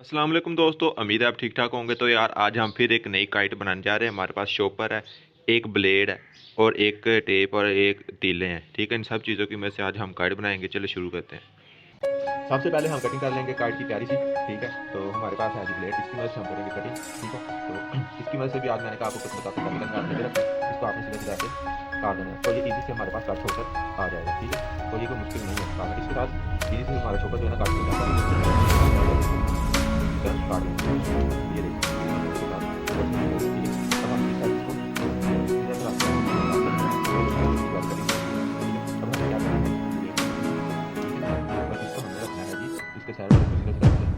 अस्सलाम वालेकुम दोस्तों, उम्मीद है आप ठीक ठाक होंगे। तो यार आज हम फिर एक नई काइट बनाने जा रहे हैं। हमारे पास शॉपर है, एक ब्लेड है और एक टेप और एक तीले हैं। ठीक है, इन सब चीज़ों की मदद से आज हम काइट बनाएंगे। चलो शुरू करते हैं। सबसे पहले हम कटिंग कर लेंगे काइट की प्यारी सी। ठीक है, तो हमारे पास है जी ब्लेड, इसकी मदद से हम करेंगे कटिंग। ठीक है, तो इसकी मदद से भी आज मैंने कहा आपको कुछ बताते हैं। आपने रखी इसको आपने सीधे सीधे ऐसे काट देना है, तो ये इजी से हमारे पास कट होकर आ जाएगा। ठीक है, तो ये कोई मुश्किल नहीं है काटना। इसके बाद इजी से हमारा शॉपर जो है ना काट हो जाता है। काट ये देखिए, इसके बाद ठीक है, अब हम इस साइड को इधर रखते हैं। अब हम क्या करेंगे, बस इसको हमने रखना है जी इसके साइड में, इसके साइड से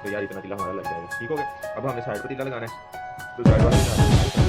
तो यार इतना तीला हमारा लग जाएगा। ठीक हो गया, अब हमें साइड पर तीला लगाना है, तो साइड वाला